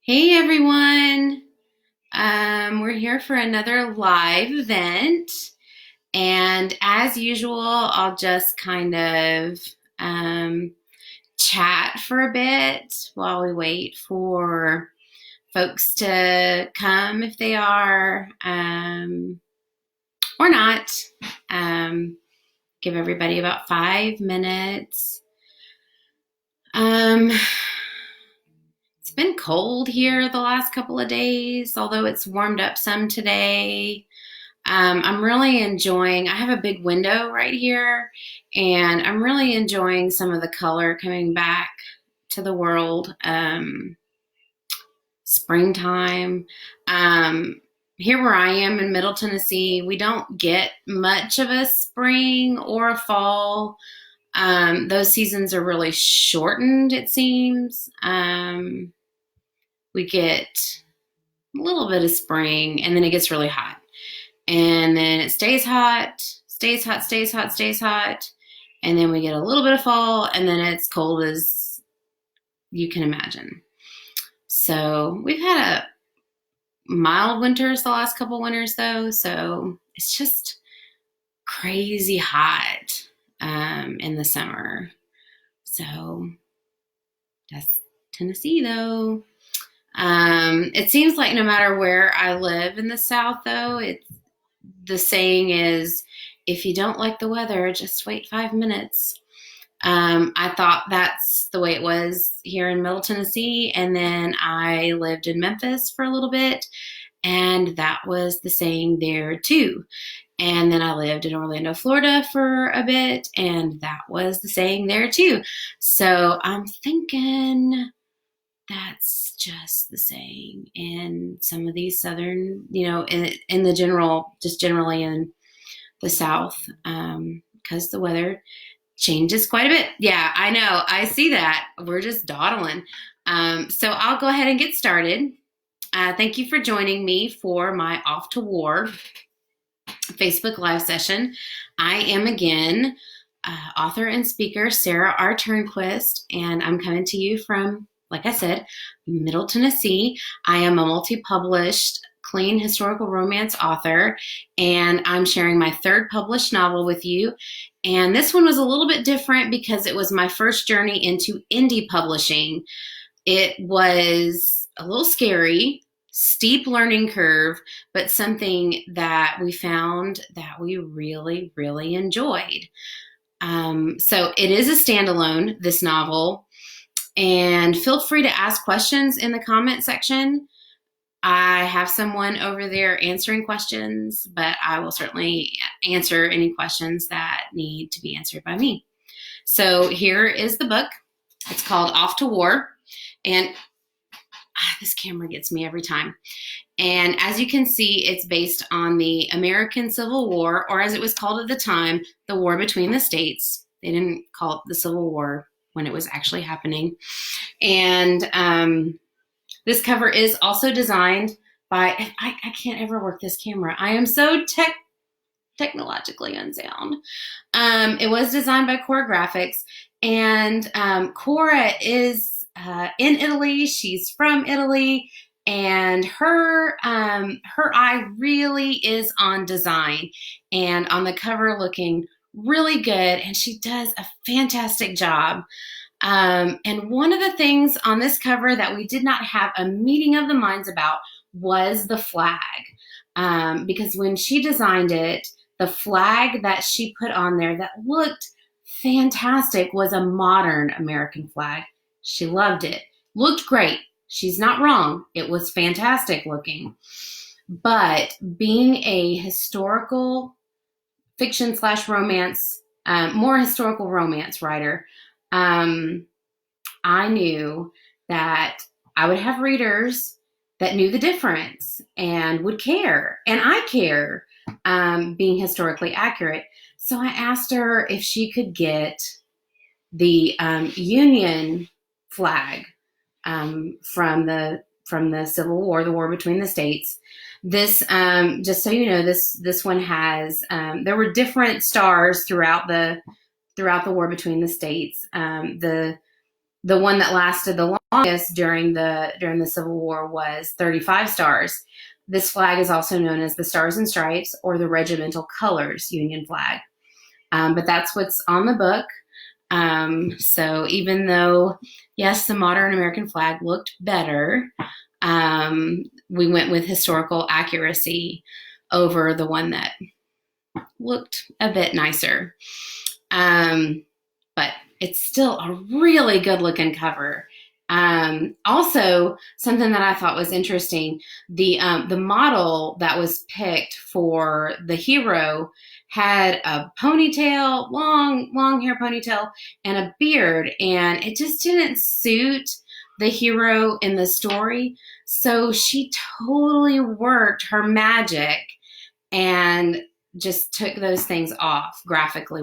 Hey everyone. We're here for another live event. And as usual, I'll just kind of um, chat for a bit while we wait for folks to come if they are, or not. Um, Give everybody about 5 minutes. Um, it's been cold here the last couple of days, although it's warmed up some today. I'm really enjoying, I have a big window right here, and I'm really enjoying some of the color coming back to the world. Springtime. Um, Here where I am in Middle Tennessee, we don't get much of a spring or a fall. Those seasons are really shortened, it seems. We get a little bit of spring, and then it gets really hot. And then it stays hot, stays hot, stays hot, stays hot. And then we get a little bit of fall, and then it's cold as you can imagine. So we've had a mild winters the last couple winters, though. So it's just crazy hot in the summer. So that's Tennessee, though. It seems like no matter where I live in the South, though, the saying is, if you don't like the weather, just wait 5 minutes. I thought that's the way it was here in Middle Tennessee. And then I lived in Memphis for a little bit, and that was the saying there too. And then I lived in Orlando, Florida for a bit, and that was the saying there too. So I'm thinking that's just the saying in some of these southern, in the general, just generally in the South, because the weather changes quite a bit. Yeah, I know. I see that. We're just dawdling. So I'll go ahead and get started. Thank you for joining me for my Off to War Facebook Live session. I am again author and speaker Sarah R. Turnquist, and I'm coming to you from, like I said, Middle Tennessee. I am a multi-published clean historical romance author, and I'm sharing my third published novel with you. And this one was a little bit different because it was my first journey into indie publishing. It was a little scary, steep learning curve, but something that we found that we really, really enjoyed. So it is a standalone, this novel, and feel free to ask questions in the comment section. I have someone over there answering questions, but I will certainly answer any questions that need to be answered by me. So here is the book. It's called Off to War, and this camera gets me every time. And as you can see, it's based on the American Civil War, or as it was called at the time, the War Between the States. They didn't call it the Civil War when it was actually happening. And this cover is also designed by, I can't ever work this camera. I am so technologically unsound. It was designed by Cora Graphics, and Cora is in Italy. She's from Italy, and her eye really is on design and on the cover looking really good, and she does a fantastic job. And one of the things on this cover that we did not have a meeting of the minds about was the flag. Because when she designed it, the flag that she put on there that looked fantastic was a modern American flag. She loved it. Looked great. She's not wrong. It was fantastic looking. But being a historical fiction / romance, more historical romance writer, I knew that I would have readers that knew the difference and would care. And I care, being historically accurate. So I asked her if she could get the Union flag from the Civil War, the War Between the States. This, just so you know, this one has, there were different stars throughout the War Between the States. The one that lasted the longest during the Civil War was 35 stars. This flag is also known as the Stars and Stripes or the Regimental Colors Union flag. But that's what's on the book. So even though, yes, the modern American flag looked better, we went with historical accuracy over the one that looked a bit nicer. But it's still a really good looking cover. Also, something that I thought was interesting, the model that was picked for the hero had a ponytail, long hair ponytail, and a beard, and it just didn't suit the hero in the story. So she totally worked her magic and just took those things off graphically.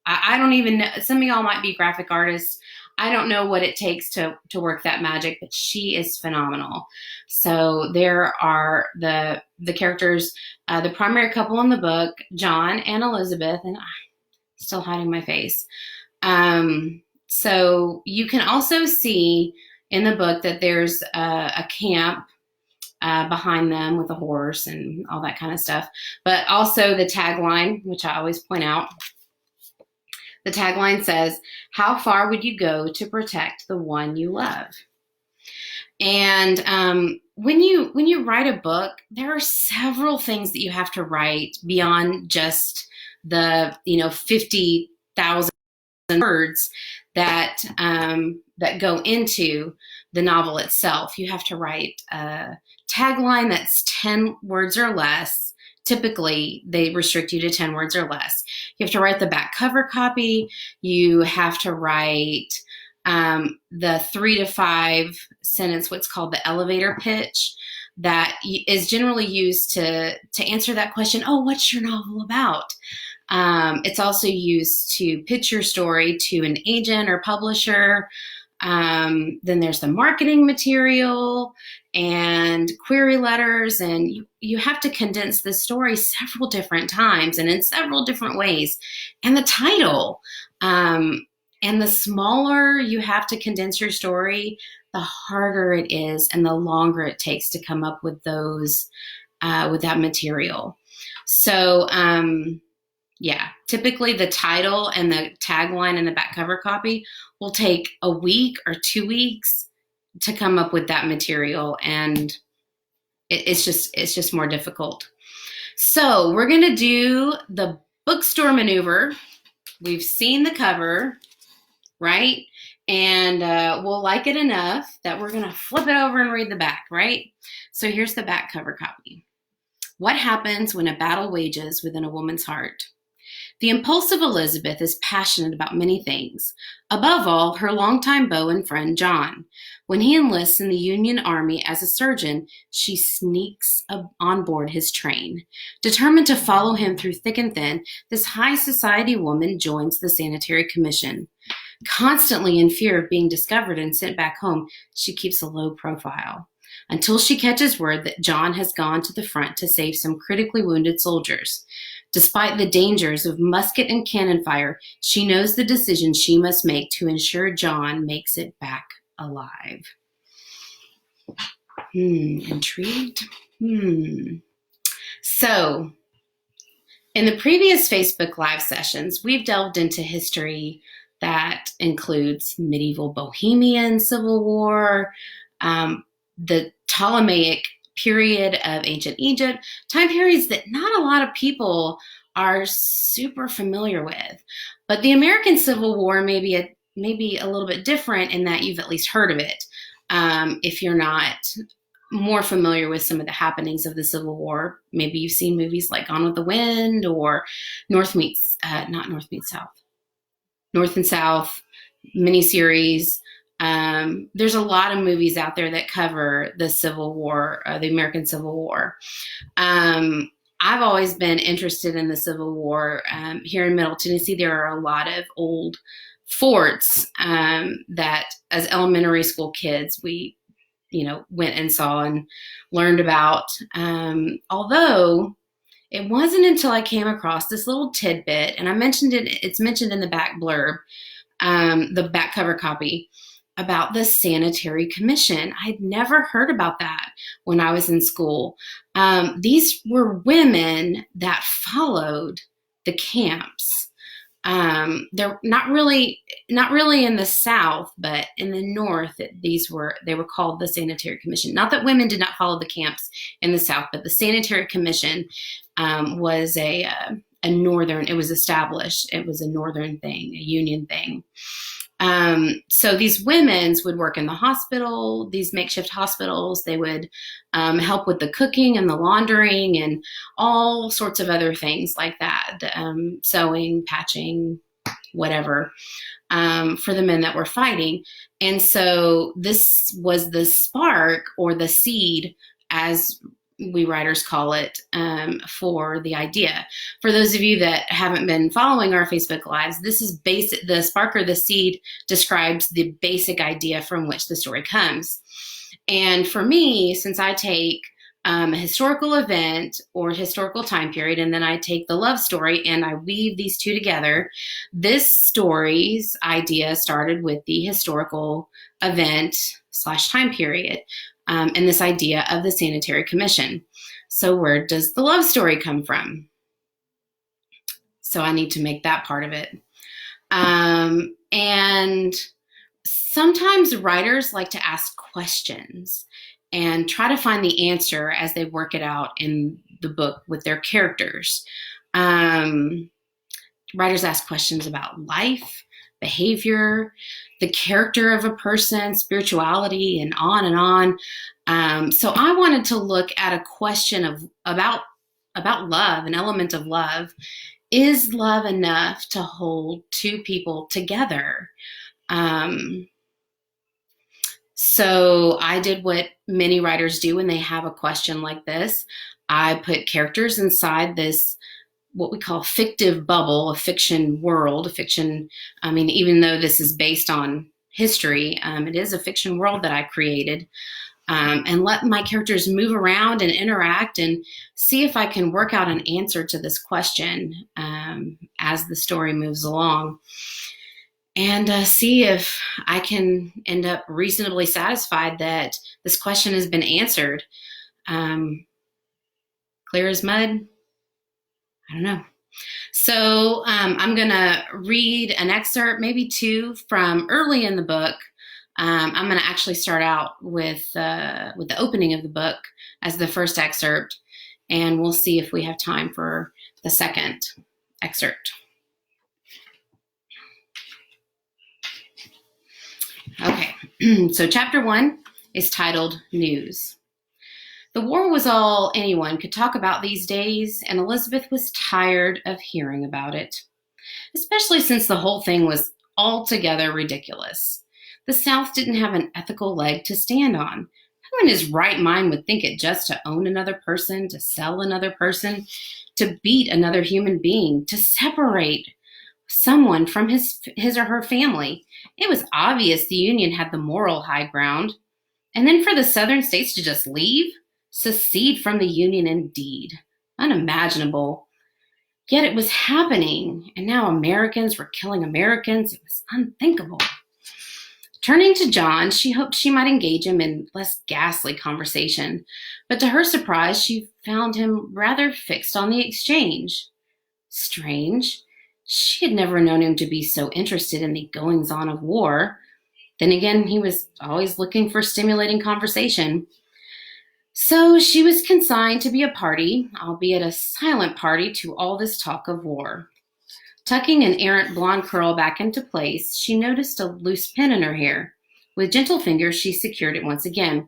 I don't even know. Some of y'all might be graphic artists. I don't know what it takes to work that magic, but she is phenomenal. So there are the characters, the primary couple in the book, John and Elizabeth, and I'm still hiding my face. So you can also see in the book that there's a camp behind them with a horse and all that kind of stuff. But also the tagline, which I always point out, the tagline says, "How far would you go to protect the one you love?" And when you write a book, there are several things that you have to write beyond just the 50,000 words that go into the novel itself. You have to write a tagline that's 10 words or less. Typically, they restrict you to 10 words or less. You have to write the back cover copy. You have to write the 3 to 5 sentence, what's called the elevator pitch, that is generally used to answer that question, oh, what's your novel about? It's also used to pitch your story to an agent or publisher. Then there's the marketing material and query letters, and you have to condense the story several different times and in several different ways. And the title, and the smaller you have to condense your story, the harder it is and the longer it takes to come up with those, with that material. So, yeah, typically the title and the tagline and the back cover copy will take a week or 2 weeks to come up with that material, and it's just more difficult. So we're gonna do the bookstore maneuver. We've seen the cover, right? And we'll like it enough that we're gonna flip it over and read the back, right? So here's the back cover copy. What happens when a battle wages within a woman's heart? The impulsive Elizabeth is passionate about many things, above all her longtime beau and friend John. When he enlists in the Union Army as a surgeon, she sneaks on board his train. Determined to follow him through thick and thin, this high society woman joins the Sanitary Commission. Constantly in fear of being discovered and sent back home, she keeps a low profile, until she catches word that John has gone to the front to save some critically wounded soldiers. Despite the dangers of musket and cannon fire, she knows the decision she must make to ensure John makes it back alive. Intrigued? So, in the previous Facebook Live sessions, we've delved into history that includes medieval Bohemian Civil War, the Ptolemaic period of ancient Egypt, time periods that not a lot of people are super familiar with. But the American Civil War may be a little bit different in that you've at least heard of it. If you're not more familiar with some of the happenings of the Civil War, maybe you've seen movies like Gone with the Wind or North and South miniseries. There's a lot of movies out there that cover the Civil War, the American Civil War. I've always been interested in the Civil War. Here in Middle Tennessee, there are a lot of old forts that, as elementary school kids, we, went and saw and learned about. Although it wasn't until I came across this little tidbit, and I mentioned it. It's mentioned in the back blurb, the back cover copy. about the Sanitary Commission. I'd never heard about that when I was in school. These were women that followed the camps. They're not really in the South, but in the North, they were called the Sanitary Commission. Not that women did not follow the camps in the South, but the Sanitary Commission was a northern. It was established. It was a northern thing, a union thing. So these women's would work in the hospital, these makeshift hospitals. They would help with the cooking and the laundering and all sorts of other things like that, sewing, patching, whatever, for the men that were fighting. And so this was the spark or the seed, as we writers call it, for the idea. For those of you that haven't been following our Facebook Lives, this is basic. The spark or the seed describes the basic idea from which the story comes. And for me, since I take a historical event or historical time period, and then I take the love story and I weave these two together, this story's idea started with the historical event / time period. And this idea of the Sanitary Commission. So where does the love story come from? So I need to make that part of it. And sometimes writers like to ask questions and try to find the answer as they work it out in the book with their characters. Writers ask questions about life, behavior, the character of a person, spirituality, and on and on. So I wanted to look at a question about love, an element of love. Is love enough to hold two people together? So I did what many writers do when they have a question like this. I put characters inside this, what we call fictive bubble, a fiction world, even though this is based on history, it is a fiction world that I created, and let my characters move around and interact and see if I can work out an answer to this question as the story moves along, and see if I can end up reasonably satisfied that this question has been answered. Clear as mud? I don't know. So I'm going to read an excerpt, maybe two, from early in the book. I'm going to actually start out with the opening of the book as the first excerpt, and we'll see if we have time for the second excerpt. Okay, so chapter 1 is titled News. The war was all anyone could talk about these days, and Elizabeth was tired of hearing about it, especially since the whole thing was altogether ridiculous. The South didn't have an ethical leg to stand on. Who in his right mind would think it just to own another person, to sell another person, to beat another human being, to separate someone from his or her family? It was obvious the Union had the moral high ground. And then for the Southern states to just leave? Secede from the Union, indeed. Unimaginable. Yet it was happening, and now Americans were killing Americans. It was unthinkable. Turning to John, she hoped she might engage him in less ghastly conversation, but to her surprise, she found him rather fixed on the exchange. Strange. She had never known him to be so interested in the goings-on of war. Then again, he was always looking for stimulating conversation. So she was consigned to be a party, albeit a silent party, to all this talk of war. Tucking an errant blonde curl back into place, she noticed a loose pin in her hair. With gentle fingers, she secured it once again.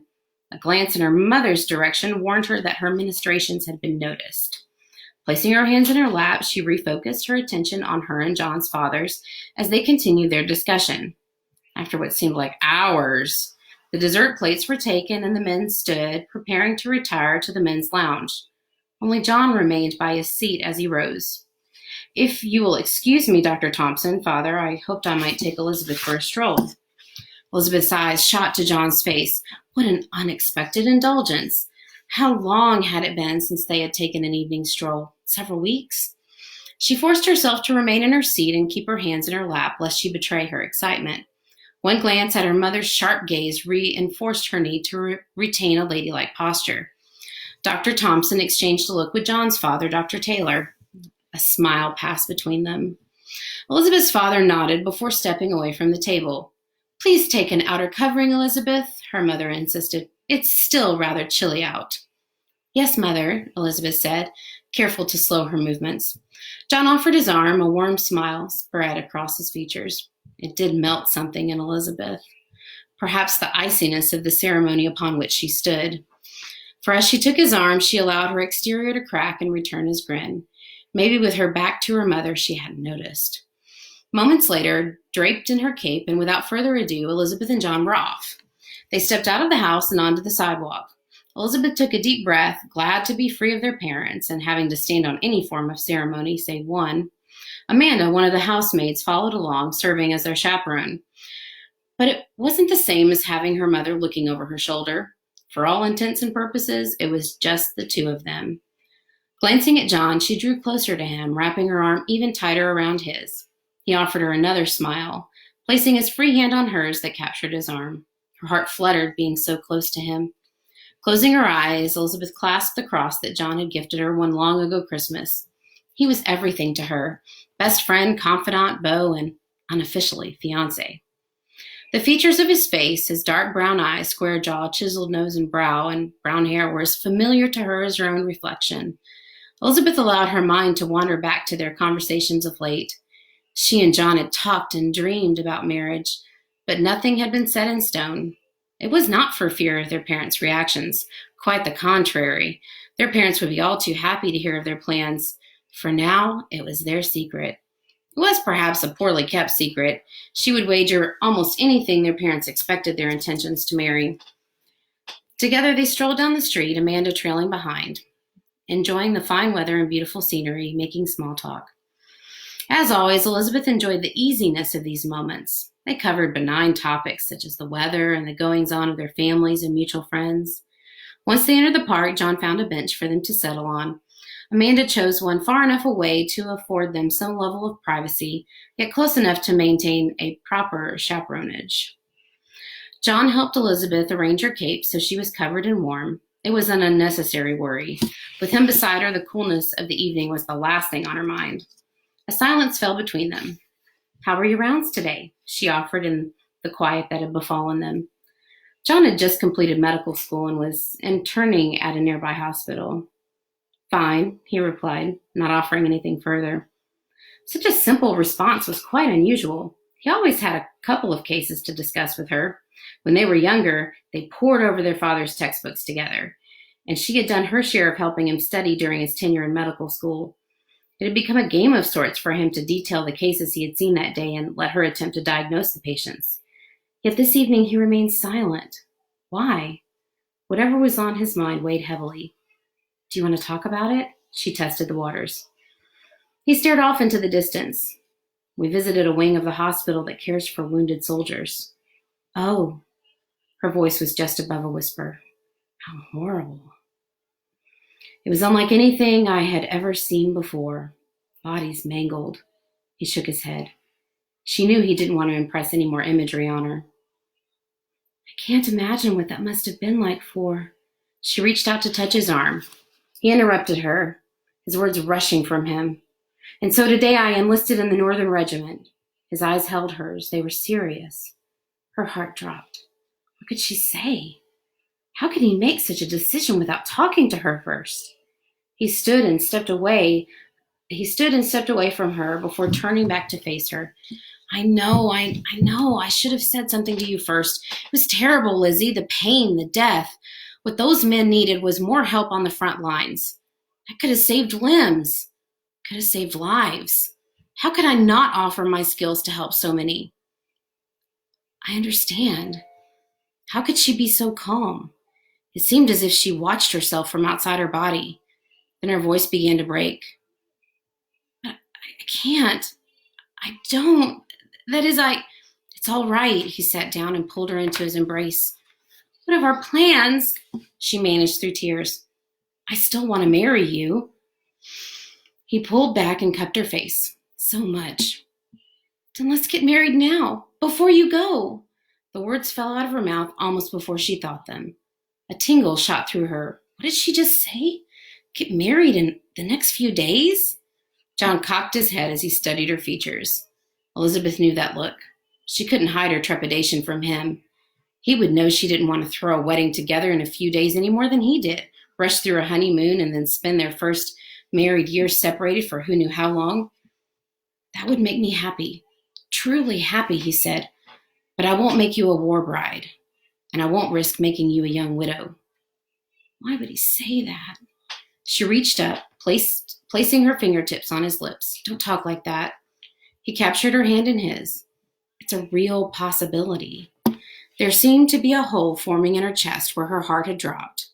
A glance in her mother's direction warned her that her ministrations had been noticed. Placing her hands in her lap, she refocused her attention on her and John's fathers as they continued their discussion. After what seemed like hours, the dessert plates were taken and the men stood, preparing to retire to the men's lounge. Only John remained by his seat as he rose. If you will excuse me, Dr. Thompson, Father, I hoped I might take Elizabeth for a stroll. Elizabeth's eyes shot to John's face. What an unexpected indulgence. How long had it been since they had taken an evening stroll? Several weeks? She forced herself to remain in her seat and keep her hands in her lap, lest she betray her excitement. One glance at her mother's sharp gaze reinforced her need to retain a ladylike posture. Dr. Thompson exchanged a look with John's father, Dr. Taylor. A smile passed between them. Elizabeth's father nodded before stepping away from the table. "Please take an outer covering, Elizabeth," her mother insisted. "It's still rather chilly out." "Yes, Mother," Elizabeth said, careful to slow her movements. John offered his arm, a warm smile spread across his features. It did melt something in Elizabeth. Perhaps the iciness of the ceremony upon which she stood. For as she took his arm, she allowed her exterior to crack and return his grin. Maybe with her back to her mother, she hadn't noticed. Moments later, draped in her cape and without further ado, Elizabeth and John were off. They stepped out of the house and onto the sidewalk. Elizabeth took a deep breath, glad to be free of their parents and having to stand on any form of ceremony save one. Amanda, one of the housemaids, followed along, serving as their chaperone. But it wasn't the same as having her mother looking over her shoulder. For all intents and purposes, it was just the two of them. Glancing at John, she drew closer to him, wrapping her arm even tighter around his. He offered her another smile, placing his free hand on hers that captured his arm. Her heart fluttered being so close to him. Closing her eyes, Elizabeth clasped the cross that John had gifted her one long ago Christmas. He was everything to her, best friend, confidant, beau, and unofficially fiance. The features of his face, his dark brown eyes, square jaw, chiseled nose and brow, and brown hair were as familiar to her as her own reflection. Elizabeth allowed her mind to wander back to their conversations of late. She and John had talked and dreamed about marriage, but nothing had been set in stone. It was not for fear of their parents' reactions. Quite the contrary. Their parents would be all too happy to hear of their plans. For now, it was their secret. It was perhaps a poorly kept secret. She would wager almost anything their parents expected their intentions to marry. Together they strolled down the street, Amanda trailing behind, enjoying the fine weather and beautiful scenery, making small talk. As always, Elizabeth enjoyed the easiness of these moments. They covered benign topics such as the weather and the goings-on of their families and mutual friends. Once they entered the park, John found a bench for them to settle on. Amanda chose one far enough away to afford them some level of privacy, yet close enough to maintain a proper chaperonage. John helped Elizabeth arrange her cape so she was covered and warm. It was an unnecessary worry. With him beside her, the coolness of the evening was the last thing on her mind. A silence fell between them. "How were your rounds today?" she offered in the quiet that had befallen them. John had just completed medical school and was interning at a nearby hospital. "Fine," he replied, not offering anything further. Such a simple response was quite unusual. He always had a couple of cases to discuss with her. When they were younger, they pored over their father's textbooks together, and she had done her share of helping him study during his tenure in medical school. It had become a game of sorts for him to detail the cases he had seen that day and let her attempt to diagnose the patients. Yet this evening he remained silent. Why? Whatever was on his mind weighed heavily. "Do you want to talk about it?" She tested the waters. He stared off into the distance. "We visited a wing of the hospital that cares for wounded soldiers." "Oh." Her voice was just above a whisper. "How horrible." It was unlike anything I had ever seen before. Bodies mangled. He shook his head. She knew he didn't want to impress any more imagery on her. "I can't imagine what that must have been like for—" She reached out to touch his arm. He interrupted her, his words rushing from him. "And so today I enlisted in the Northern Regiment." His eyes held hers. They were serious. Her heart dropped. What could she say? How could he make such a decision without talking to her first? He stood and stepped away from her before turning back to face her. I know. I should have said something to you first. It was terrible, Lizzie, the pain, the death. What those men needed was more help on the front lines. I could have saved limbs, could have saved lives. How could I not offer my skills to help so many? I understand. How could she be so calm? It seemed as if she watched herself from outside her body. Then her voice began to break. But I can't. I don't. That is, It's all right. He sat down and pulled her into his embrace. What of our plans? She managed through tears. I still want to marry you. He pulled back and cupped her face. So much. Then let's get married now, before you go. The words fell out of her mouth almost before she thought them. A tingle shot through her. What did she just say? Get married in the next few days? John cocked his head as he studied her features. Elizabeth knew that look. She couldn't hide her trepidation from him. He would know she didn't want to throw a wedding together in a few days any more than he did, rush through a honeymoon and then spend their first married year separated for who knew how long. That would make me happy, truly happy, he said, but I won't make you a war bride, and I won't risk making you a young widow. Why would he say that? She reached up, placing her fingertips on his lips. Don't talk like that. He captured her hand in his. It's a real possibility. There seemed to be a hole forming in her chest where her heart had dropped.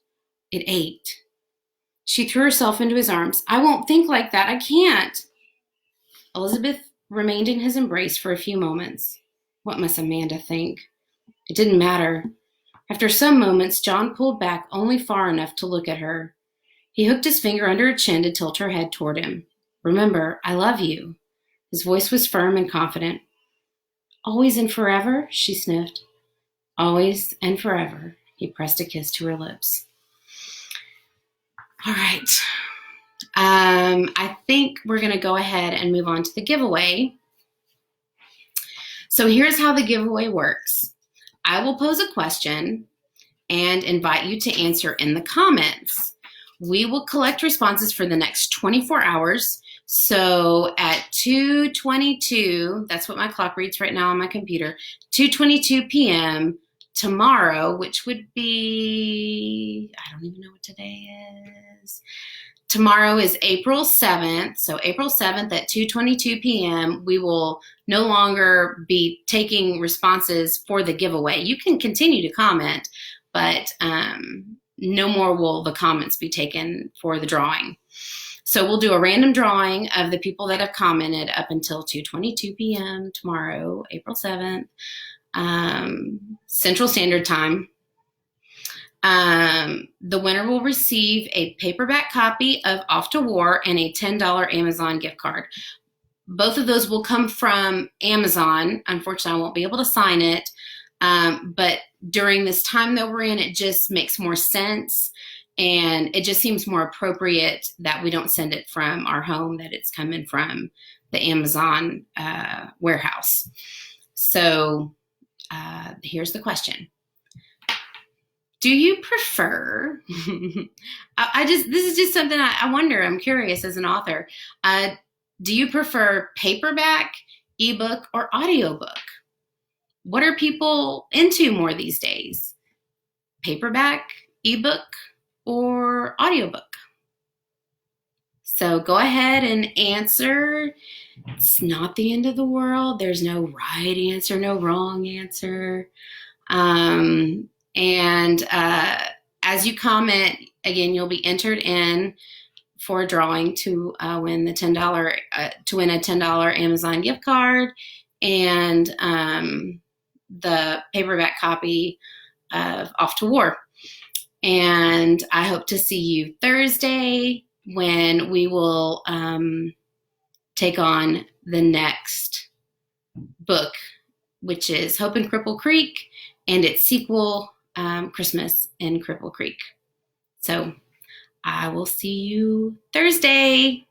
It ached. She threw herself into his arms. I won't think like that. I can't. Elizabeth remained in his embrace for a few moments. What must Amanda think? It didn't matter. After some moments, John pulled back only far enough to look at her. He hooked his finger under her chin to tilt her head toward him. Remember, I love you. His voice was firm and confident. Always and forever? She sniffed. Always and forever. He pressed a kiss to her lips. All right. I think we're going to go ahead and move on to the giveaway. So here's how the giveaway works. I will pose a question and invite you to answer in the comments. We will collect responses for the next 24 hours. So at 2:22, that's what my clock reads right now on my computer, 2:22 p.m. tomorrow, which would be, I don't even know what today is. Tomorrow is April 7th. So April 7th at 2:22 p.m., we will no longer be taking responses for the giveaway. You can continue to comment, but no more will the comments be taken for the drawing. So we'll do a random drawing of the people that have commented up until 2:22 p.m. tomorrow, April 7th, Central Standard Time. The winner will receive a paperback copy of Off to War and a $10 Amazon gift card. Both of those will come from Amazon. Unfortunately, I won't be able to sign it. But during this time that we're in, it just makes more sense. And it just seems more appropriate that we don't send it from our home, that it's coming from the Amazon warehouse. So here's the question. Do you prefer, this is just something I wonder, I'm curious as an author. Do you prefer paperback, ebook, or audiobook? What are people into more these days? Paperback, ebook, or audiobook? So go ahead and answer. It's not the end of the world. There's no right answer, no wrong answer. As you comment, again, you'll be entered in for a drawing to win the $10 to win a $10 Amazon gift card and the paperback copy of Off to War. And I hope to see you Thursday when we will take on the next book, which is Hope in Cripple Creek, and its sequel, Christmas in Cripple Creek. So I will see you Thursday.